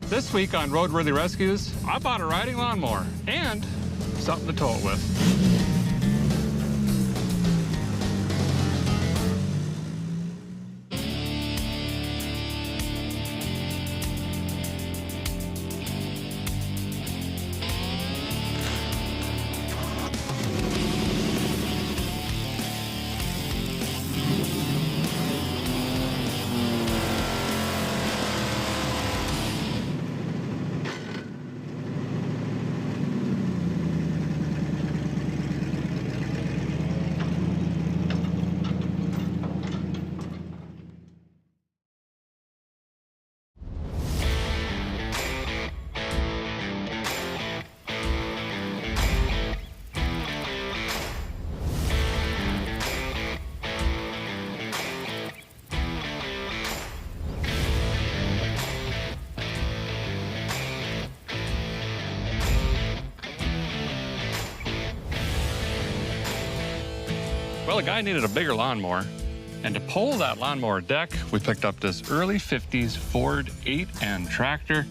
This week on Roadworthy Rescues, I bought a riding lawnmower and something to tow it with. Well, the guy needed a bigger lawnmower, and to pull that lawnmower deck, we picked up this early 50s Ford 8N tractor.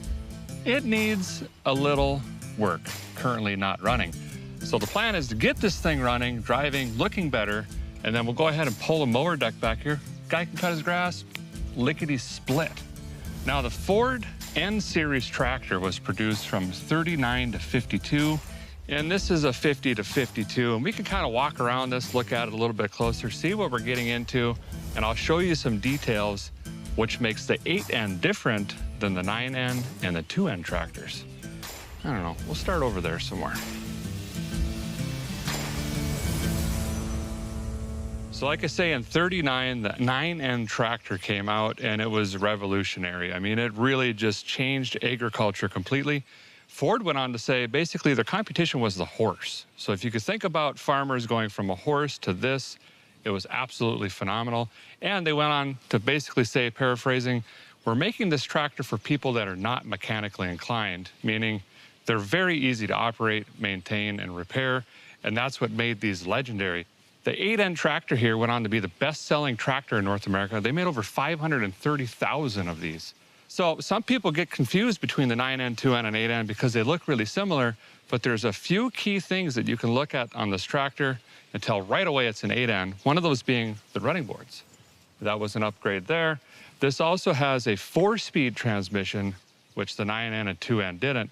It needs a little work, currently not running. So the plan is to get this thing running, driving, looking better, and then we'll go ahead and pull the mower deck back here. Guy can cut his grass, lickety-split. Now, the Ford N-Series tractor was produced from 39 to 52, and this is a 50 to 52, and we can kind of walk around this, look at it a little bit closer, see what we're getting into, and I'll show you some details which makes the 8N different than the 9N and the 2N tractors. I don't know, we'll start over there somewhere. So like I say, in 39, the 9N tractor came out, and it was revolutionary. I mean, it really just changed agriculture completely. Ford went on to say, basically, their competition was the horse. So if you could think about farmers going from a horse to this, it was absolutely phenomenal. And they went on to basically say, paraphrasing, we're making this tractor for people that are not mechanically inclined, meaning they're very easy to operate, maintain, and repair, and that's what made these legendary. The 8N tractor here went on to be the best-selling tractor in North America. They made over 530,000 of these. So some people get confused between the 9N, 2N, and 8N because they look really similar, but there's a few key things that you can look at on this tractor and tell right away it's an 8N, one of those being the running boards. That was an upgrade there. This also has a 4-speed transmission, which the 9N and 2N didn't.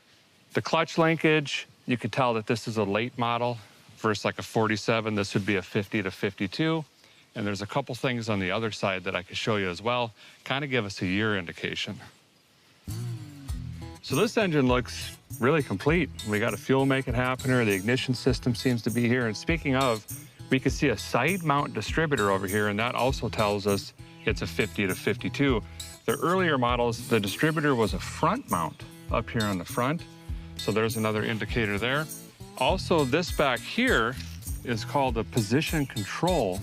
The clutch linkage, you could tell that this is a late model versus like a 47. This would be a 50 to 52. And there's a couple things on the other side that I could show you as well, kind of give us a year indication. So this engine looks really complete. We got a fuel make it happener, the ignition system seems to be here. And speaking of, we can see a side mount distributor over here, and that also tells us it's a 50 to 52. The earlier models, the distributor was a front mount up here on the front. So there's another indicator there. Also, this back here is called a position control,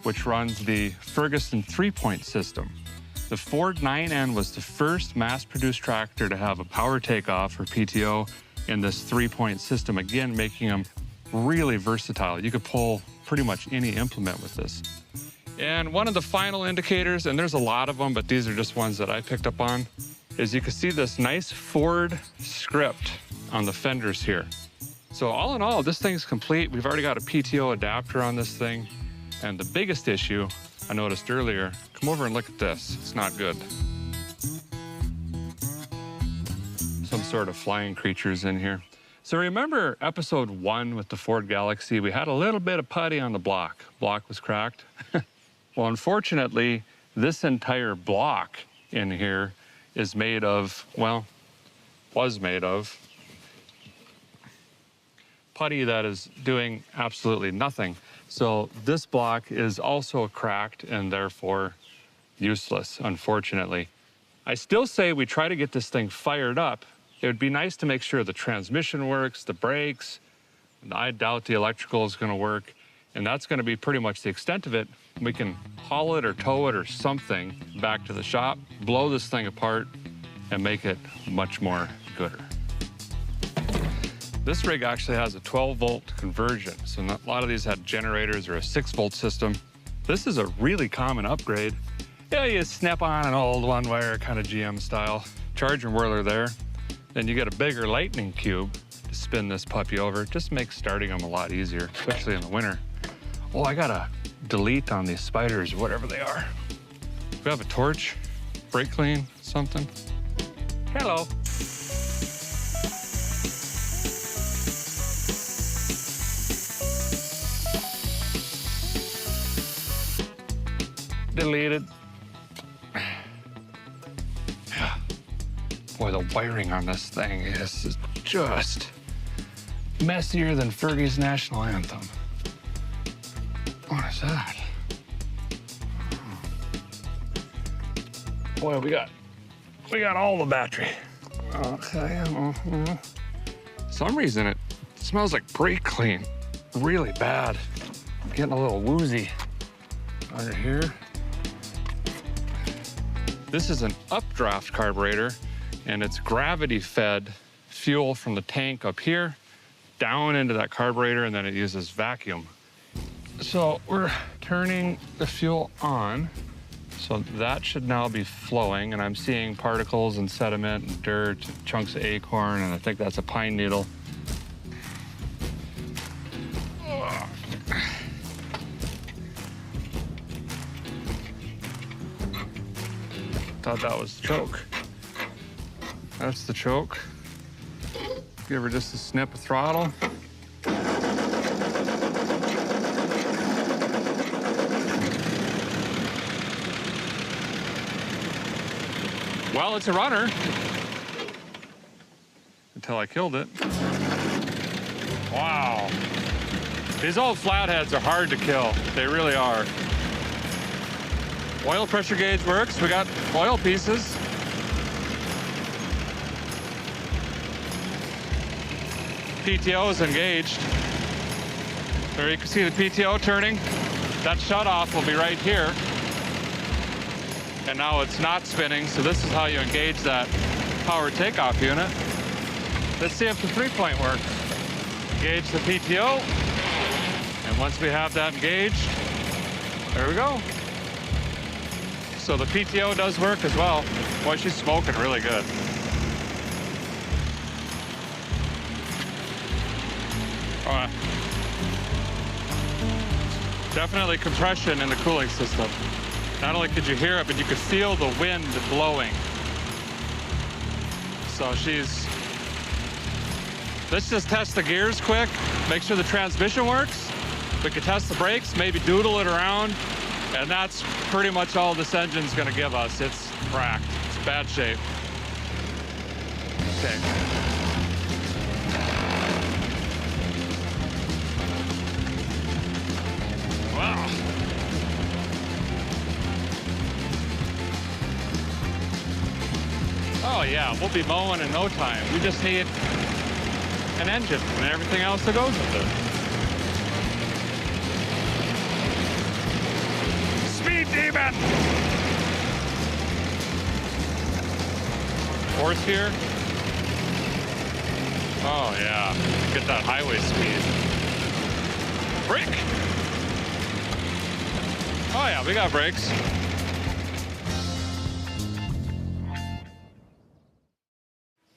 which runs the Ferguson 3-point system. The Ford 9N was the first mass-produced tractor to have a power takeoff, or PTO, in this 3-point system, again, making them really versatile. You could pull pretty much any implement with this. And one of the final indicators, and there's a lot of them, but these are just ones that I picked up on, is you can see this nice Ford script on the fenders here. So all in all, this thing's complete. We've already got a PTO adapter on this thing. And the biggest issue I noticed earlier, come over and look at this. It's not good. Some sort of flying creatures in here. So remember episode 1 with the Ford Galaxy? We had a little bit of putty on the block. Block was cracked. Well, unfortunately, this entire block in here is made of, well, was made of putty that is doing absolutely nothing. So this block is also cracked and therefore useless, unfortunately. I still say we try to get this thing fired up. It would be nice to make sure the transmission works, the brakes. I doubt the electrical is going to work, and that's going to be pretty much the extent of it. We can haul it or tow it or something back to the shop, blow this thing apart, and make it much more gooder. This rig actually has a 12-volt conversion, so a lot of these had generators or a 6-volt system. This is a really common upgrade. Yeah, you snap on an old one-wire kind of GM style charging whirler there. Then you get a bigger lightning cube to spin this puppy over. It just makes starting them a lot easier, especially in the winter. Oh, I gotta delete on these spiders, whatever they are. We have a torch, brake clean, something. Hello. Deleted. Boy, the wiring on this thing is just messier than Fergie's national anthem. What is that? Boy, we got all the battery. Okay. For some reason it smells like brake clean, really bad. I'm getting a little woozy under here. This is an updraft carburetor, and it's gravity-fed fuel from the tank up here down into that carburetor, and then it uses vacuum. So we're turning the fuel on. So that should now be flowing, and I'm seeing particles and sediment and dirt, chunks of acorn, and I think that's a pine needle. Thought that was the choke. That's the choke. Give her just a snip of throttle. Well, it's a runner. Until I killed it. Wow. These old flatheads are hard to kill. They really are. Oil pressure gauge works. We got oil pieces. PTO is engaged. There you can see the PTO turning. That shutoff will be right here. And now it's not spinning, so this is how you engage that power takeoff unit. Let's see if the 3-point works. Engage the PTO. And once we have that engaged, there we go. So the PTO does work as well. Boy, she's smoking really good. Definitely compression in the cooling system. Not only could you hear it, but you could feel the wind blowing. So let's just test the gears quick, make sure the transmission works. We could test the brakes, maybe doodle it around, and that's pretty much all this engine's gonna give us. It's cracked, it's bad shape. Okay. Wow. Oh yeah, we'll be mowing in no time. We just need an engine and everything else that goes with it. Speed demon! Fourth gear. Oh yeah, get that highway speed. Brake! Oh yeah, we got brakes.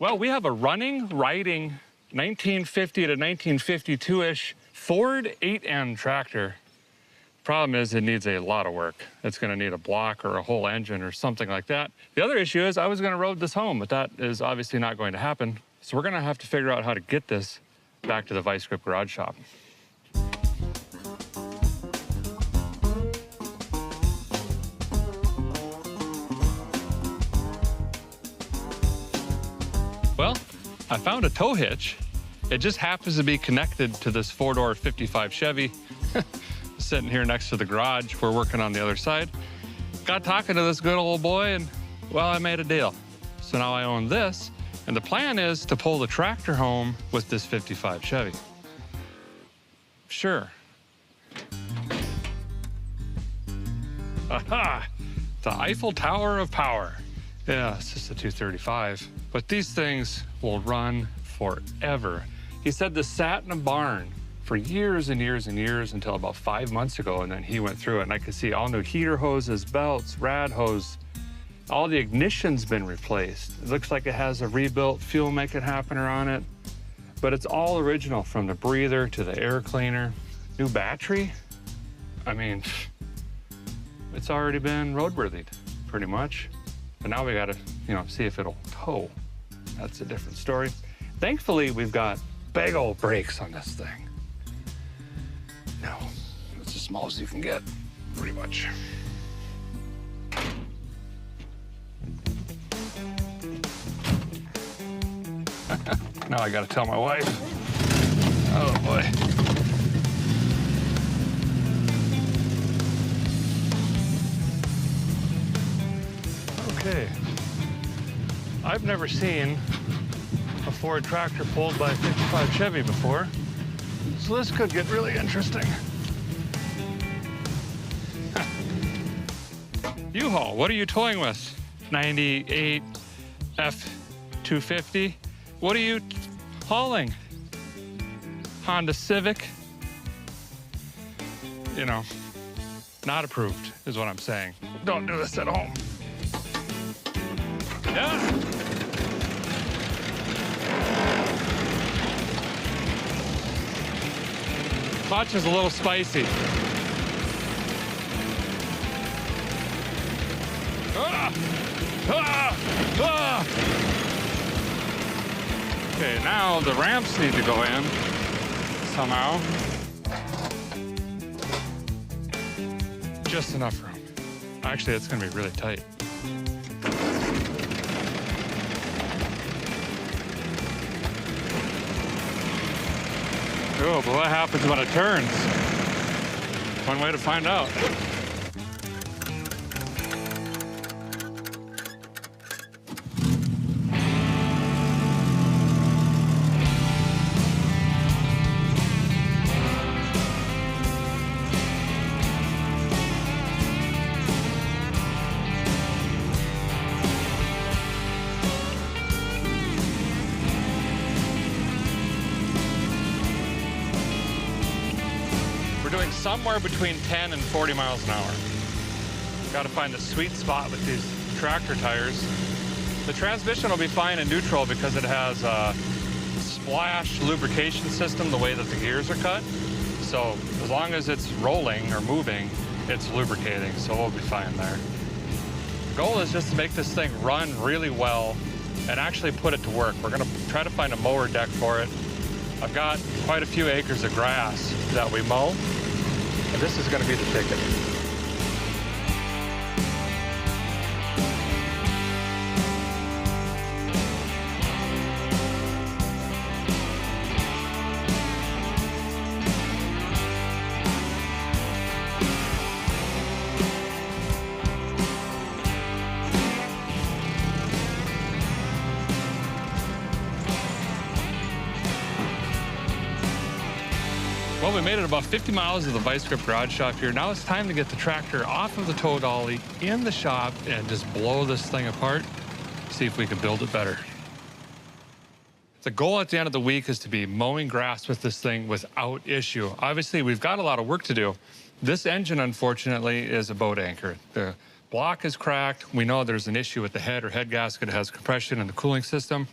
Well, we have a running, riding 1950 to 1952-ish Ford 8N tractor. Problem is, it needs a lot of work. It's gonna need a block or a whole engine or something like that. The other issue is I was gonna road this home, but that is obviously not going to happen. So we're gonna have to figure out how to get this back to the Vice Grip Garage Shop. Well, I found a tow hitch. It just happens to be connected to this 4-door 55 Chevy. Sitting here next to the garage. We're working on the other side. Got talking to this good old boy and, well, I made a deal. So now I own this, and the plan is to pull the tractor home with this 55 Chevy. Sure. Aha! The Eiffel Tower of Power. Yeah, it's just a 235. But these things will run forever. He said this sat in a barn for years and years and years until about 5 months ago, and then he went through it, and I could see all new heater hoses, belts, rad hose, All the ignition's been replaced. It looks like it has a rebuilt fuel make it happener on it, but it's all original from the breather to the air cleaner. New battery. I mean, it's already been roadworthy, pretty much. But now we gotta, see if it'll tow. That's a different story. Thankfully, we've got big old brakes on this thing. No, it's as small as you can get, pretty much. Now I gotta tell my wife. Oh boy. Okay. I've never seen a Ford tractor pulled by a 55 Chevy before, so this could get really interesting. U-Haul, what are you towing with? 98 F250? What are you hauling? Honda Civic? Not approved is what I'm saying. Don't do this at home. Yeah. Clutch is a little spicy. Okay, now the ramps need to go in somehow. Just enough room. Actually, it's gonna be really tight. Oh, but what happens when it turns? One way to find out. Doing somewhere between 10 and 40 miles an hour. Got to find the sweet spot with these tractor tires. The transmission will be fine in neutral because it has a splash lubrication system the way that the gears are cut. So as long as it's rolling or moving, it's lubricating, so we'll be fine there. The goal is just to make this thing run really well and actually put it to work. We're gonna try to find a mower deck for it. I've got quite a few acres of grass that we mow. This is going to be the ticket. Well, we made it about 50 miles of the Vice Grip Garage Shop here. Now it's time to get the tractor off of the tow dolly in the shop and just blow this thing apart, see if we can build it better. The goal at the end of the week is to be mowing grass with this thing without issue. Obviously, we've got a lot of work to do. This engine, unfortunately, is a boat anchor. The block is cracked. We know there's an issue with the head or head gasket. It has compression in the cooling system.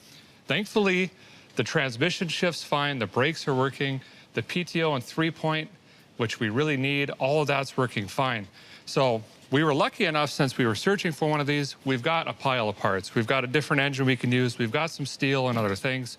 Thankfully, the transmission shift's fine. The brakes are working. The PTO and 3-point, which we really need, all of that's working fine. So we were lucky enough, since we were searching for one of these, we've got a pile of parts. We've got a different engine we can use. We've got some steel and other things.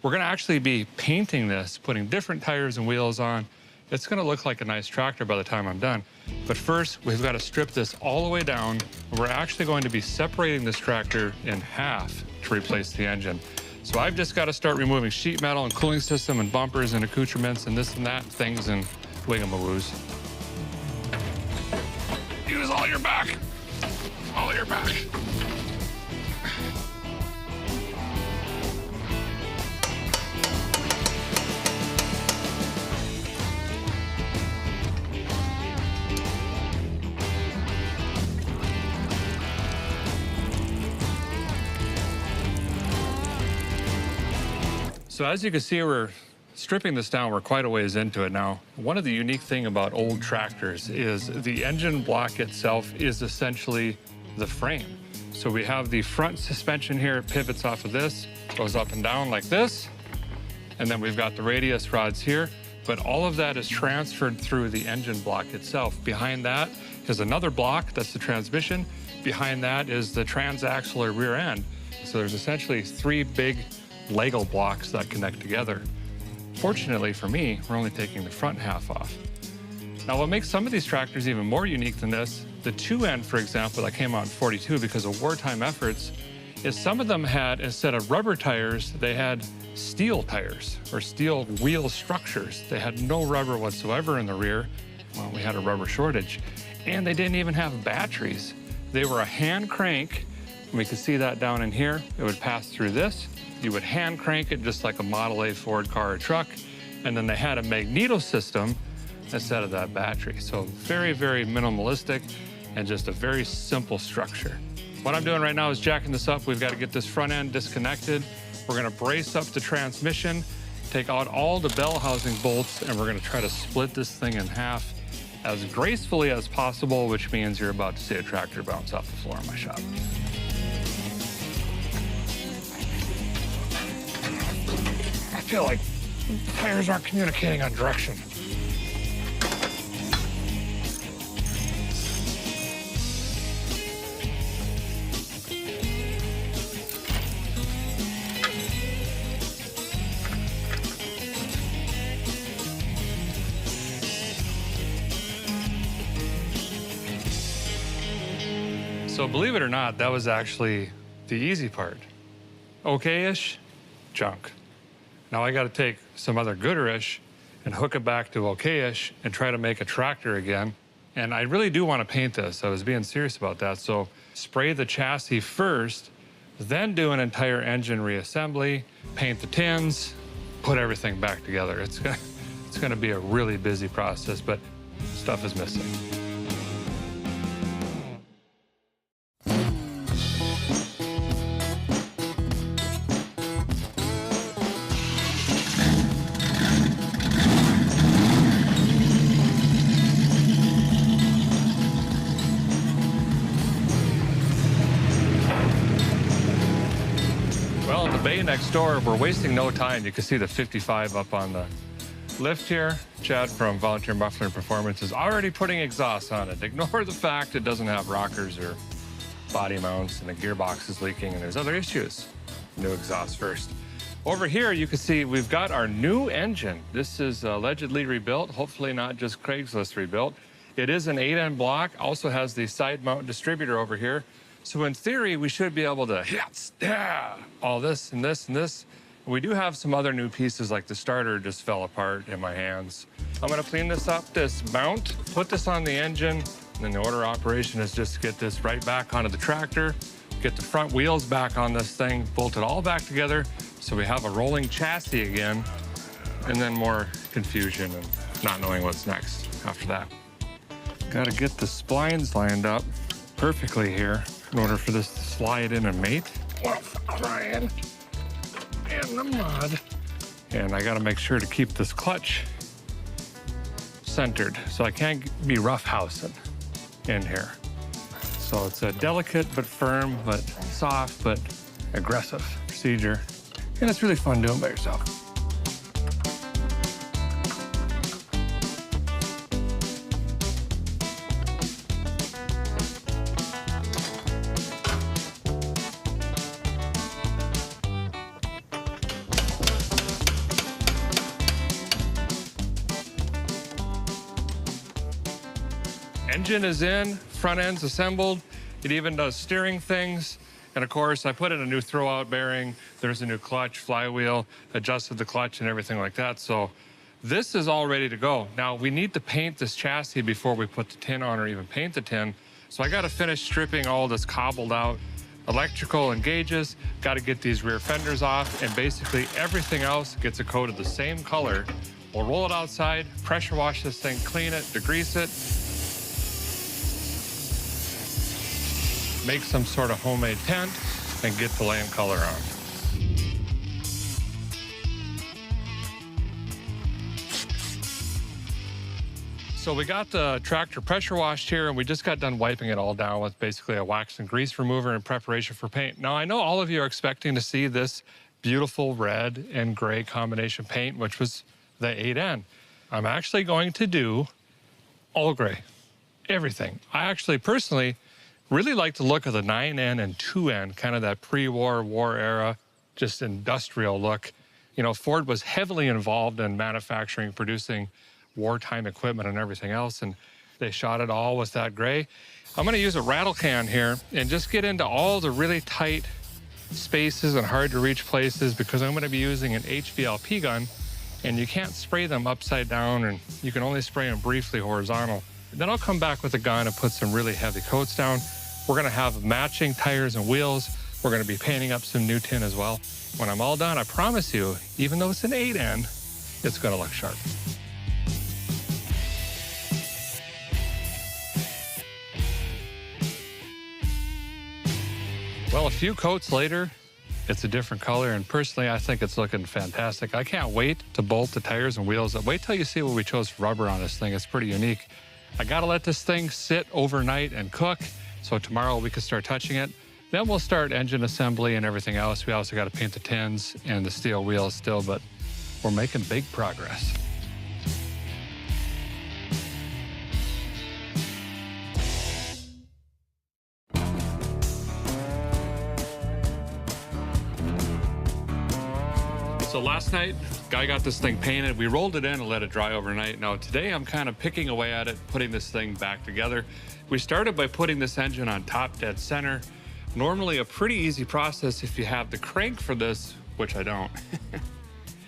We're gonna actually be painting this, putting different tires and wheels on. It's gonna look like a nice tractor by the time I'm done. But first, we've got to strip this all the way down. We're actually going to be separating this tractor in half to replace the engine. So I've just got to start removing sheet metal and cooling system and bumpers and accoutrements and this and that things and wigamawoos. Use all your back. All your back. So as you can see, we're stripping this down. We're quite a ways into it now. One of the unique things about old tractors is the engine block itself is essentially the frame. So we have the front suspension here, it pivots off of this, goes up and down like this. And then we've got the radius rods here, but all of that is transferred through the engine block itself. Behind that is another block, that's the transmission. Behind that is the transaxle rear end. So there's essentially 3 big Lego blocks that connect together. Fortunately for me, we're only taking the front half off. Now what makes some of these tractors even more unique than this, the 2 end, for example, that came out in 42 because of wartime efforts, is some of them had, instead of rubber tires, they had steel tires or steel wheel structures. They had no rubber whatsoever in the rear. Well, we had a rubber shortage. And they didn't even have batteries. They were a hand crank. And we could see that down in here. It would pass through this. You would hand crank it just like a Model A Ford car or truck. And then they had a magneto system instead of that battery. So very, very minimalistic and just a very simple structure. What I'm doing right now is jacking this up. We've got to get this front end disconnected. We're gonna brace up the transmission, take out all the bell housing bolts, and we're gonna try to split this thing in half as gracefully as possible, which means you're about to see a tractor bounce off the floor in my shop. I feel like tires aren't communicating on direction. So believe it or not, that was actually the easy part. Okay-ish, junk. Now I gotta take some other gooder-ish and hook it back to okay-ish and try to make a tractor again. And I really do wanna paint this. I was being serious about that. So spray the chassis first, then do an entire engine reassembly, paint the tins, put everything back together. It's gonna be a really busy process, but stuff is missing. Well, in the bay next door, we're wasting no time. You can see the 55 up on the lift here. Chad from Volunteer Muffler Performance is already putting exhaust on it. Ignore the fact it doesn't have rockers or body mounts and the gearbox is leaking and there's other issues. New exhaust first. Over here, you can see we've got our new engine. This is allegedly rebuilt, hopefully not just Craigslist rebuilt. It is an 8-end block, also has the side mount distributor over here. So in theory, we should be able to all this and this and this. We do have some other new pieces, like the starter just fell apart in my hands. I'm gonna clean this up, this mount, put this on the engine, and then the order operation is just to get this right back onto the tractor, get the front wheels back on this thing, bolt it all back together, so we have a rolling chassis again, and then more confusion and not knowing what's next after that. Gotta get the splines lined up perfectly here in order for this to slide in and mate. Well, crying in the mud. And I gotta make sure to keep this clutch centered, so I can't be roughhousing in here. So it's a delicate but firm, but soft, but aggressive procedure. And it's really fun doing it by yourself. Engine is in, front end's assembled. It even does steering things. And of course, I put in a new throw-out bearing. There's a new clutch, flywheel, adjusted the clutch and everything like that. So this is all ready to go. Now, we need to paint this chassis before we put the tin on or even paint the tin. So I gotta finish stripping all this cobbled out electrical and gauges, gotta get these rear fenders off, and basically everything else gets a coat of the same color. We'll roll it outside, pressure wash this thing, clean it, degrease it, make some sort of homemade tent, and get the lamp color on. So we got the tractor pressure washed here, and we just got done wiping it all down with basically a wax and grease remover in preparation for paint. Now, I know all of you are expecting to see this beautiful red and gray combination paint, which was the 8N. I'm actually going to do all gray, everything. I actually personally really like the look of the 9N and 2N, kind of that pre-war, war era, just industrial look. You know, Ford was heavily involved in manufacturing, producing wartime equipment and everything else, and they shot it all with that gray. I'm gonna use a rattle can here and just get into all the really tight spaces and hard to reach places, because I'm gonna be using an HVLP gun, and you can't spray them upside down, and you can only spray them briefly horizontal. Then I'll come back with a gun and put some really heavy coats down. We're gonna have matching tires and wheels. We're gonna be painting up some new tin as well. When I'm all done, I promise you, even though it's an 8N, it's gonna look sharp. Well, a few coats later, it's a different color, and personally, I think it's looking fantastic. I can't wait to bolt the tires and wheels. Wait till you see what we chose for rubber on this thing. It's pretty unique. I gotta let this thing sit overnight and cook, so tomorrow we can start touching it. Then we'll start engine assembly and everything else. We also gotta paint the tins and the steel wheels still, but we're making big progress. So last night, guy got this thing painted. We rolled it in and let it dry overnight. Now today, I'm kind of picking away at it, putting this thing back together. We started by putting this engine on top dead center. Normally a pretty easy process if you have the crank for this, which I don't.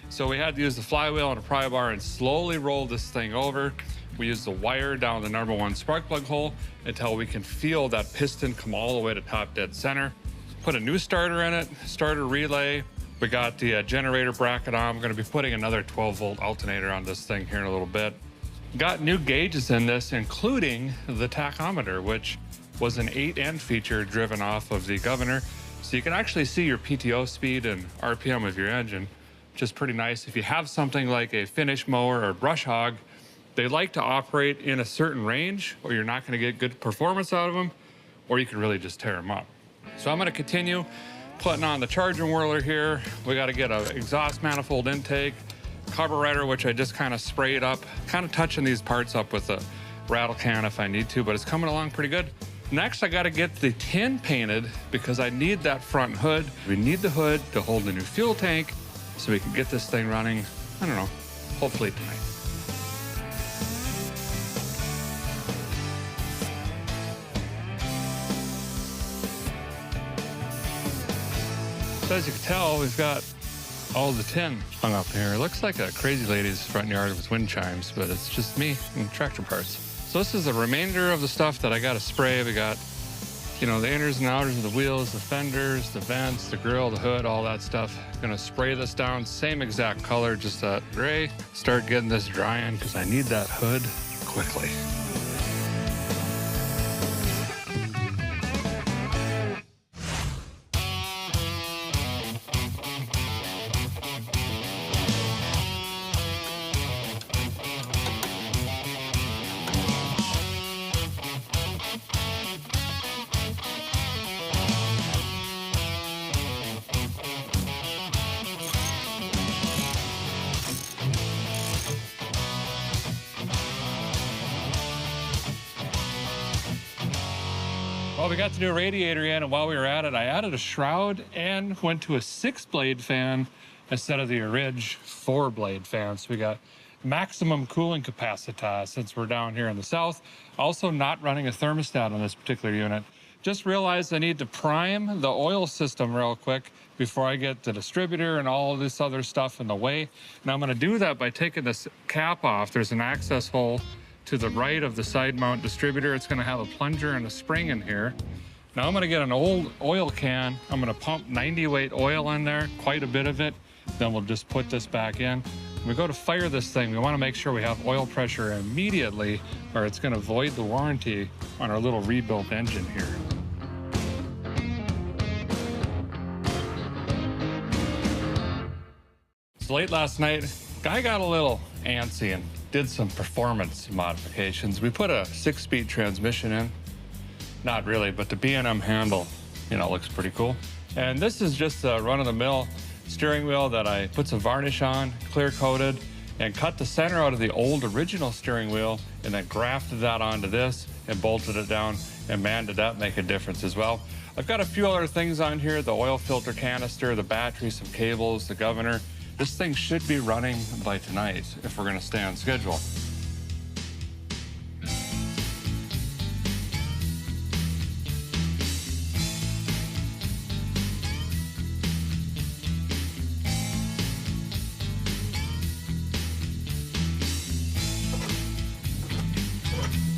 So we had to use the flywheel and a pry bar and slowly roll this thing over. We used the wire down the #1 spark plug hole until we can feel that piston come all the way to top dead center. Put a new starter in it, starter relay. We got the generator bracket on. I'm gonna be putting another 12-volt alternator on this thing here in a little bit. Got new gauges in this, including the tachometer, which was an 8N feature driven off of the governor. So you can actually see your PTO speed and RPM of your engine, which is pretty nice. If you have something like a finish mower or brush hog, they like to operate in a certain range, or you're not gonna get good performance out of them, or you can really just tear them up. So I'm gonna continue putting on the charging whirler here. We got to get an exhaust manifold intake, carburetor, which I just kind of sprayed up, kind of touching these parts up with a rattle can if I need to, but it's coming along pretty good. Next, I got to get the tin painted because I need that front hood. We need the hood to hold the new fuel tank so we can get this thing running, I don't know, hopefully tonight. So as you can tell, we've got all the tin hung up here. It looks like a crazy lady's front yard with wind chimes, but it's just me and tractor parts. So this is the remainder of the stuff that I got to spray. We got, you know, the inners and outers of the wheels, the fenders, the vents, the grill, the hood, all that stuff. Gonna spray this down, same exact color, just that gray. Start getting this drying because I need that hood quickly. Well, we got the new radiator in, and while we were at it, I added a shroud and went to a 6-blade fan instead of the orig 4-blade fan. So we got maximum cooling capacity since we're down here in the south. Also not running a thermostat on this particular unit. Just realized I need to prime the oil system real quick before I get the distributor and all of this other stuff in the way. Now I'm gonna do that by taking this cap off. There's an access hole to the right of the side mount distributor. It's gonna have a plunger and a spring in here. Now I'm gonna get an old oil can. I'm gonna pump 90 weight oil in there, quite a bit of it. Then we'll just put this back in. When we go to fire this thing, we wanna make sure we have oil pressure immediately, or it's gonna void the warranty on our little rebuilt engine here. So late last night, guy got a little antsy and did some performance modifications. We put a 6-speed transmission in. Not really, but the B&M handle, you know, looks pretty cool. And this is just a run-of-the-mill steering wheel that I put some varnish on, clear coated, and cut the center out of the old original steering wheel, and then grafted that onto this and bolted it down. And man, did that make a difference as well. I've got a few other things on here, the oil filter canister, the battery, some cables, the governor. This thing should be running by tonight if we're gonna stay on schedule.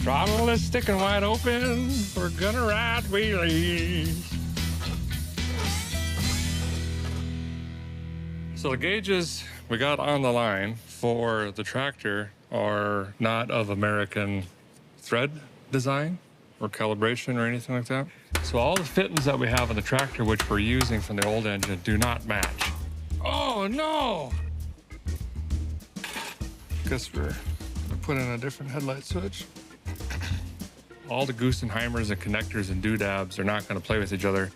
Throttle is sticking wide open. We're gonna ride wheelies. So the gauges we got on the line for the tractor are not of American thread design or calibration or anything like that. So all the fittings that we have on the tractor, which we're using from the old engine, do not match. Oh no! Guess we're gonna put in a different headlight switch. All the Goosenheimers and connectors and doodads are not going to play with each other.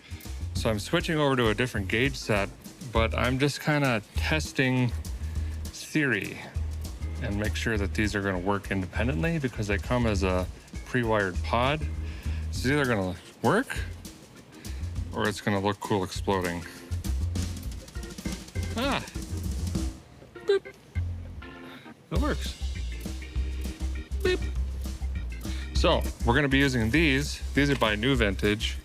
So I'm switching over to a different gauge set, but I'm just kind of testing theory and make sure that these are going to work independently because they come as a pre-wired pod. It's either going to work or it's going to look cool exploding. Ah, boop. It works. Beep. So we're going to be using these. These are by New Vintage,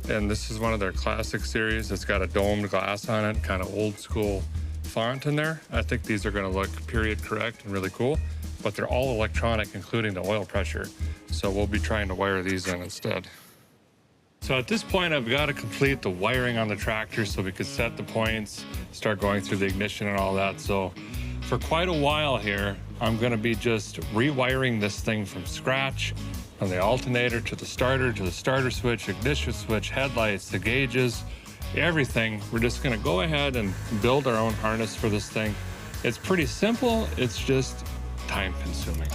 and this is one of their classic series. It's got a domed glass on it, kind of old school font in there. I think these are going to look period correct and really cool, but they're all electronic, including the oil pressure. So we'll be trying to wire these in instead. So at this point, I've got to complete the wiring on the tractor so we could set the points, start going through the ignition and all that. So for quite a while here, I'm going to be just rewiring this thing from scratch, from the alternator to the starter switch, ignition switch, headlights, the gauges, everything. We're just going to go ahead and build our own harness for this thing. It's pretty simple. It's just time consuming.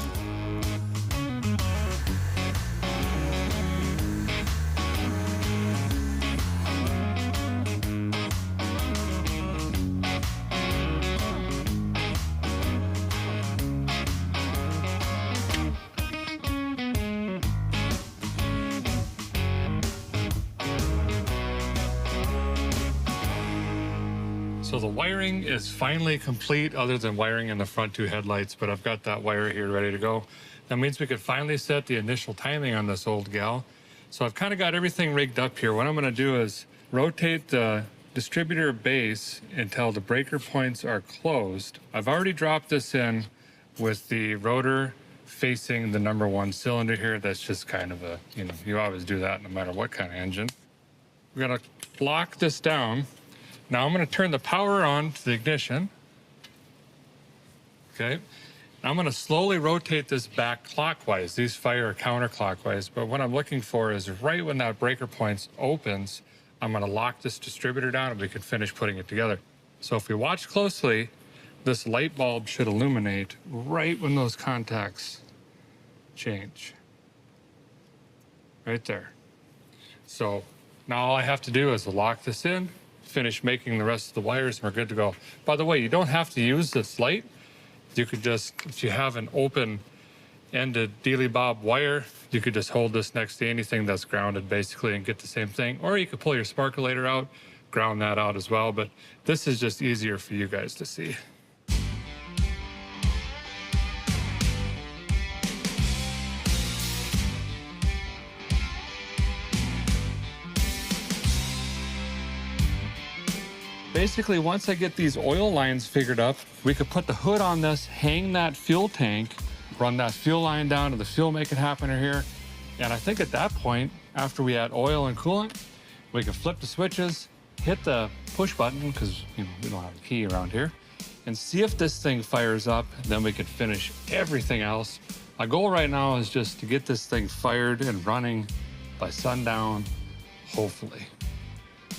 So the wiring is finally complete other than wiring in the front 2 headlights, but I've got that wire here ready to go. That means we could finally set the initial timing on this old gal. So I've kind of got everything rigged up here. What I'm going to do is rotate the distributor base until the breaker points are closed. I've already dropped this in with the rotor facing the #1 cylinder here. That's just kind of a, you know, you always do that no matter what kind of engine. We're going to lock this down. Now I'm going to turn the power on to the ignition. Okay. Now I'm going to slowly rotate this back clockwise. These fire counterclockwise, but what I'm looking for is right when that breaker point opens, I'm going to lock this distributor down and we can finish putting it together. So if we watch closely, this light bulb should illuminate right when those contacts change. Right there. So now all I have to do is lock this in, finish making the rest of the wires, and we're good to go. By the way, you don't have to use this light. You could just, if you have an open-ended dealy bob wire, you could just hold this next to anything that's grounded basically and get the same thing. Or you could pull your sparkulator out, ground that out as well, but this is just easier for you guys to see. Basically, once I get these oil lines figured up, we could put the hood on this, hang that fuel tank, run that fuel line down to the fuel make it happener here. And I think at that point, after we add oil and coolant, we can flip the switches, hit the push button, because we don't have a key around here, and see if this thing fires up. Then we can finish everything else. My goal right now is just to get this thing fired and running by sundown, hopefully.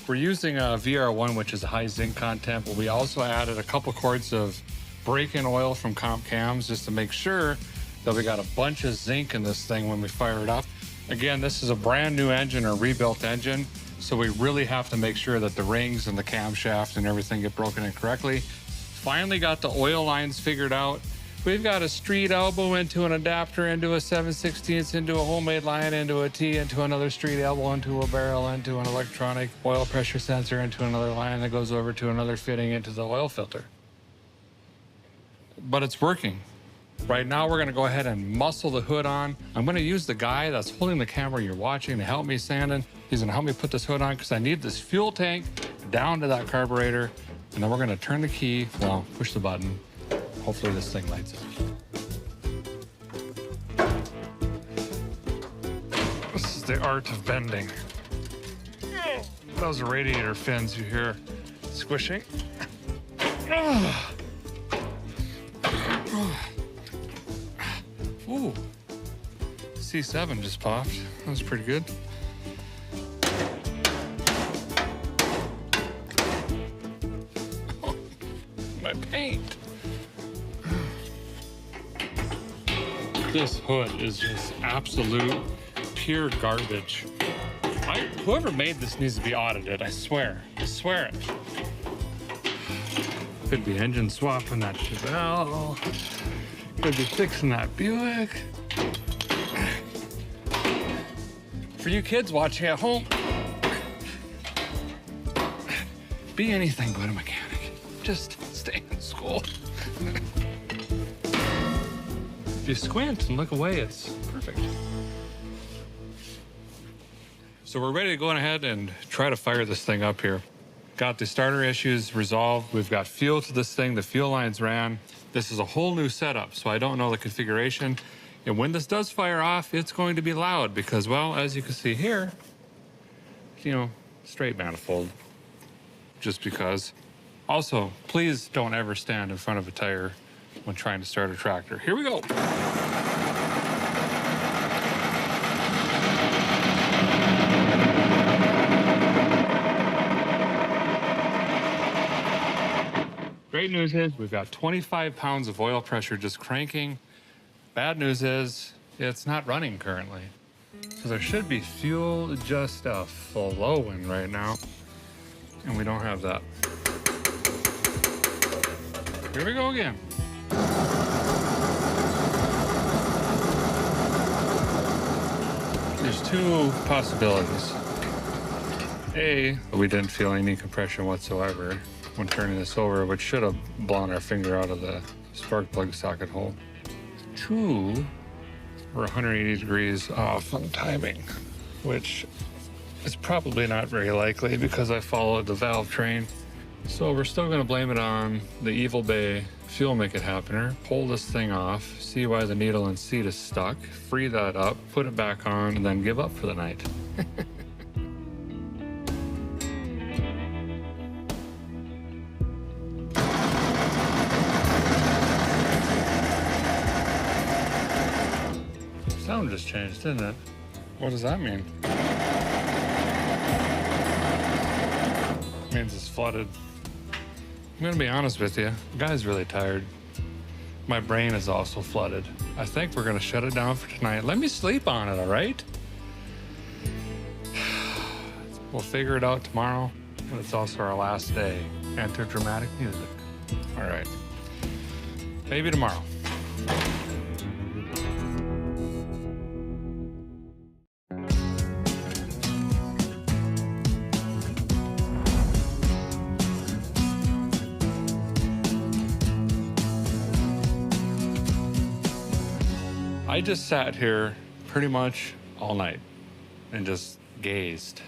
We're using a VR1, which is a high zinc content, but we also added a couple quarts of break-in oil from comp cams just to make sure that we got a bunch of zinc in this thing when we fire it up. Again, this is a brand new engine or rebuilt engine, so we really have to make sure that the rings and the camshaft and everything get broken in correctly. Finally got the oil lines figured out. We've got a street elbow into an adapter, into a 7/16, into a homemade line, into a T, into another street elbow, into a barrel, into an electronic oil pressure sensor, into another line that goes over to another fitting into the oil filter. But it's working. Right now, we're gonna go ahead and muscle the hood on. I'm gonna use the guy that's holding the camera you're watching to help me sanding. He's gonna help me put this hood on because I need this fuel tank down to that carburetor. And then we're gonna turn the key, well, push the button. Hopefully this thing lights up. This is the art of bending. Those are radiator fins you hear squishing. Ooh, C7 just popped. That was pretty good. My paint. This hood is just absolute pure garbage. Whoever made this needs to be audited, I swear. I swear it. Could be engine swapping that Chevelle. Could be fixing that Buick. For you kids watching at home, be anything but a mechanic. Just stay in school. If you squint and look away, it's perfect. So we're ready to go ahead and try to fire this thing up here. Got the starter issues resolved. We've got fuel to this thing. The fuel lines ran. This is a whole new setup, so I don't know the configuration. And when this does fire off, it's going to be loud because, well, as you can see here, you know, straight manifold, just because. Also, please don't ever stand in front of a tire when trying to start a tractor. Here we go. Great news is we've got 25 pounds of oil pressure just cranking. Bad news is it's not running currently. So there should be fuel just flowing right now, and we don't have that. Here we go again. There's two possibilities. A, we didn't feel any compression whatsoever when turning this over, which should have blown our finger out of the spark plug socket hole. Two, we're 180 degrees off on timing, which is probably not very likely because I followed the valve train. So we're still gonna blame it on the Evil Bay fuel make it happener. Pull this thing off, see why the needle and seat is stuck, free that up, put it back on, and then give up for the night. Sound just changed, didn't it? What does that mean? It means it's flooded. I'm gonna be honest with you, the guy's really tired. My brain is also flooded. I think we're gonna shut it down for tonight. Let me sleep on it, all right? We'll figure it out tomorrow, but it's also our last day. Enter dramatic music. All right, maybe tomorrow. I just sat here pretty much all night and just gazed.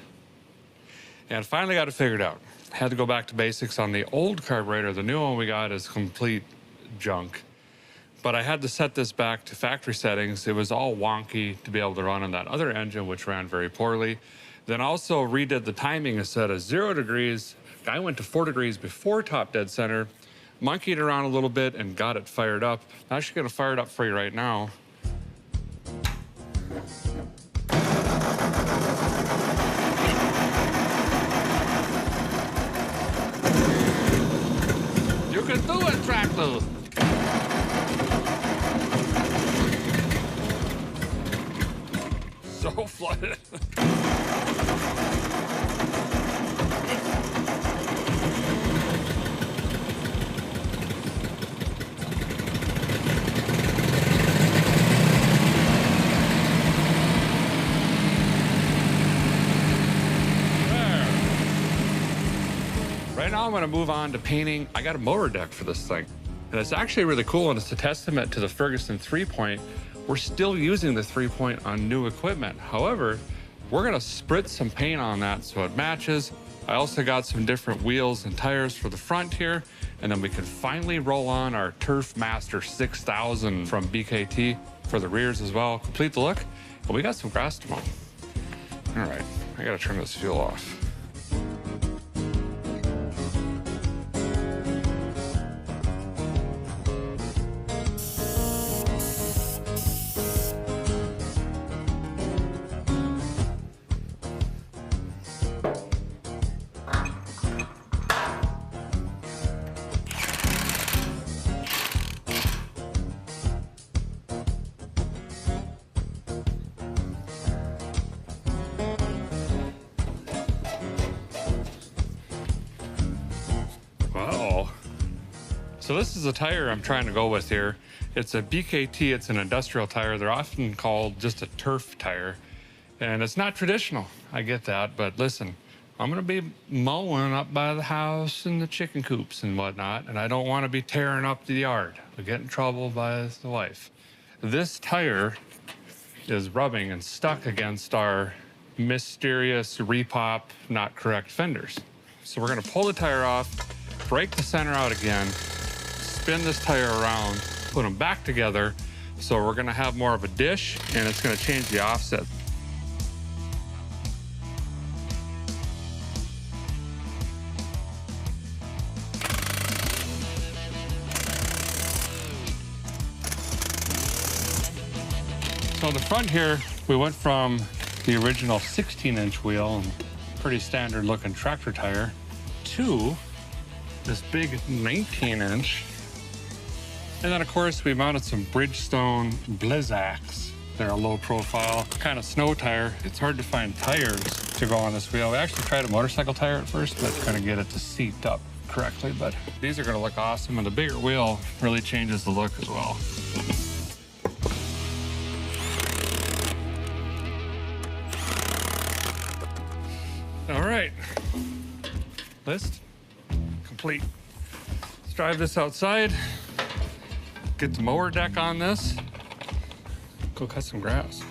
And finally got it figured out. Had to go back to basics on the old carburetor. The new one we got is complete junk. But I had to set this back to factory settings. It was all wonky to be able to run on that other engine, which ran very poorly. Then also redid the timing instead of 0 degrees. I went to 4 degrees before top dead center, monkeyed around a little bit and got it fired up. I'm actually gonna fire it up for you right now. You can do it, tractor. so flooded. Right now I'm gonna move on to painting. I got a motor deck for this thing. And it's actually really cool, and it's a testament to the Ferguson 3-point. We're still using the 3-point on new equipment. However, we're gonna spritz some paint on that so it matches. I also got some different wheels and tires for the front here, and then we can finally roll on our Turf Master 6000 from BKT for the rears as well. Complete the look, but we got some grass to mow. All right, I gotta turn this fuel off. So this is a tire I'm trying to go with here. It's a BKT, it's an industrial tire. They're often called just a turf tire. And it's not traditional, I get that, but listen, I'm gonna be mowing up by the house and the chicken coops and whatnot, and I don't wanna be tearing up the yard. I'll get in trouble by the wife. This tire is rubbing and stuck against our mysterious repop, not correct fenders. So we're gonna pull the tire off, break the center out again, spin this tire around, put them back together. So we're gonna have more of a dish, and it's gonna change the offset. So the front here, we went from the original 16-inch wheel, and pretty standard looking tractor tire, to this big 19-inch. And then of course we mounted some Bridgestone Blizzaks. They're a low profile kind of snow tire. It's hard to find tires to go on this wheel. We actually tried a motorcycle tire at first, but couldn't get it to seat up correctly. But these are gonna look awesome, and the bigger wheel really changes the look as well. All right, list complete. Let's drive this outside, get the mower deck on this, go cut some grass.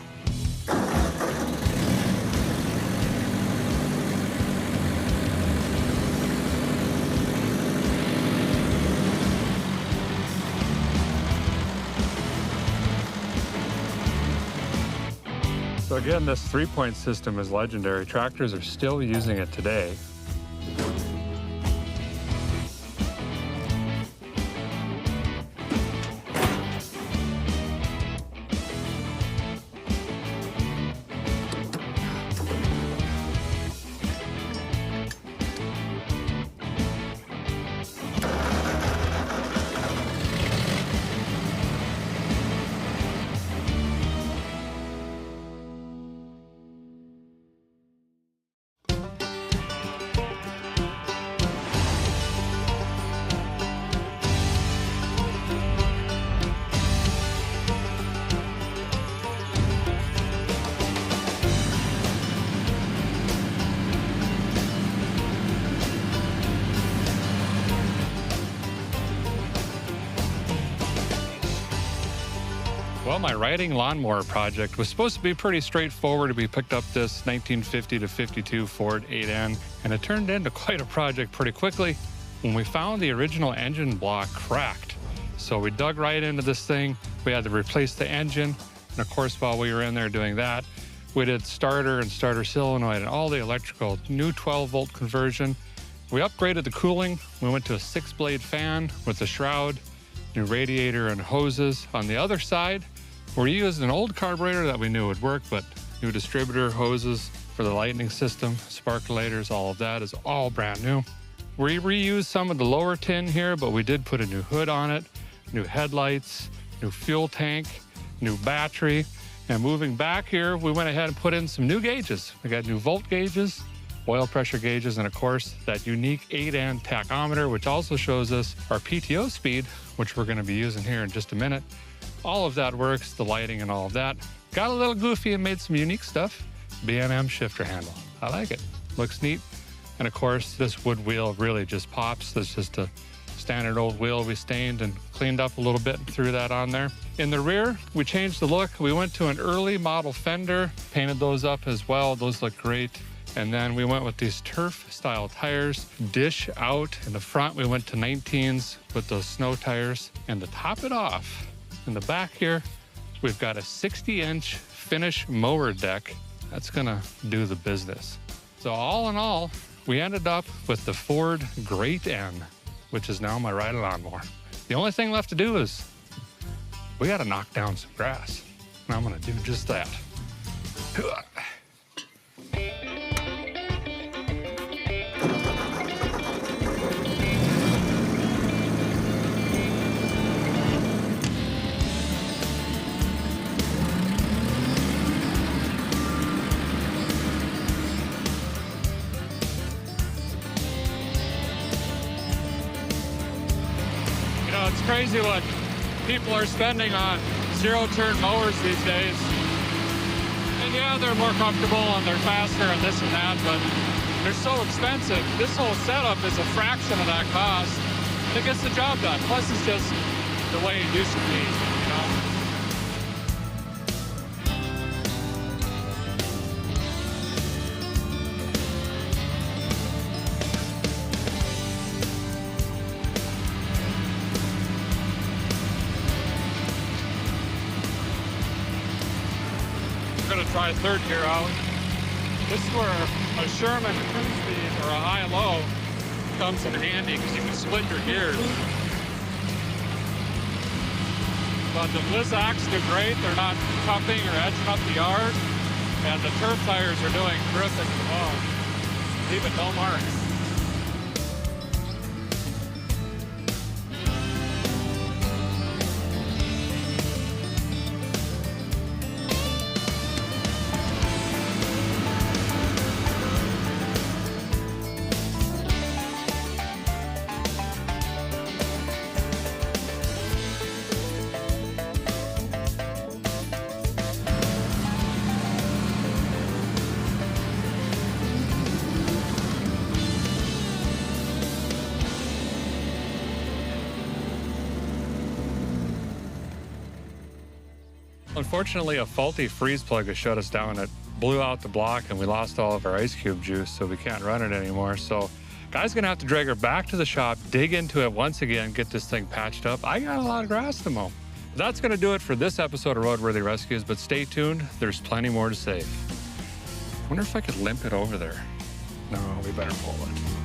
So again, this 3-point system is legendary. Tractors are still using it today. Well, my riding lawnmower project was supposed to be pretty straightforward. We picked up this 1950 to 52 Ford 8N, and it turned into quite a project pretty quickly when we found the original engine block cracked. So we dug right into this thing. We had to replace the engine. And of course, while we were in there doing that, we did starter and starter solenoid and all the electrical, new 12-volt conversion. We upgraded the cooling. We went to a 6-blade fan with a shroud, new radiator and hoses. On the other side, we used an old carburetor that we knew would work, but new distributor hoses for the lightning system, sparkulators, all of that is all brand new. We reused some of the lower tin here, but we did put a new hood on it, new headlights, new fuel tank, new battery, And moving back here, we went ahead and put in some new gauges. We got new volt gauges, oil pressure gauges, and of course, that unique 8-end tachometer, which also shows us our PTO speed, which we're gonna be using here in just a minute. All of that works, the lighting and all of that. Got a little goofy and made some unique stuff. B&M shifter handle. I like it. Looks neat. And of course, this wood wheel really just pops. That's just a standard old wheel we stained and cleaned up a little bit and threw that on there. In the rear, we changed the look. We went to an early model fender, painted those up as well. Those look great. And then we went with these turf style tires, dish out. In the front, we went to 19s with those snow tires. And to top it off, in the back here, we've got a 60-inch finish mower deck. That's gonna do the business. So all in all, we ended up with the Ford Great N, which is now my ride lawnmower. The only thing left to do is we gotta knock down some grass. And I'm gonna do just that. It's crazy what people are spending on zero-turn mowers these days. And yeah, they're more comfortable and they're faster and this and that, but they're so expensive. This whole setup is a fraction of that cost. It gets the job done. Plus, it's just the way it used to be, you know? Going to try third gear out. This is where a Sherman cruise speed or a high-low comes in handy because you can split your gears. But the Blizzaks do great. They're not cupping or edging up the yard. And the turf tires are doing terrific as well. Leaving no marks. Unfortunately, a faulty freeze plug has shut us down. It blew out the block and we lost all of our ice cube juice, so we can't run it anymore. So guy's gonna have to drag her back to the shop, dig into it once again, get this thing patched up. I got a lot of grass to mow. That's gonna do it for this episode of Roadworthy Rescues, but stay tuned, there's plenty more to say. Wonder if I could limp it over there. No, we better pull it.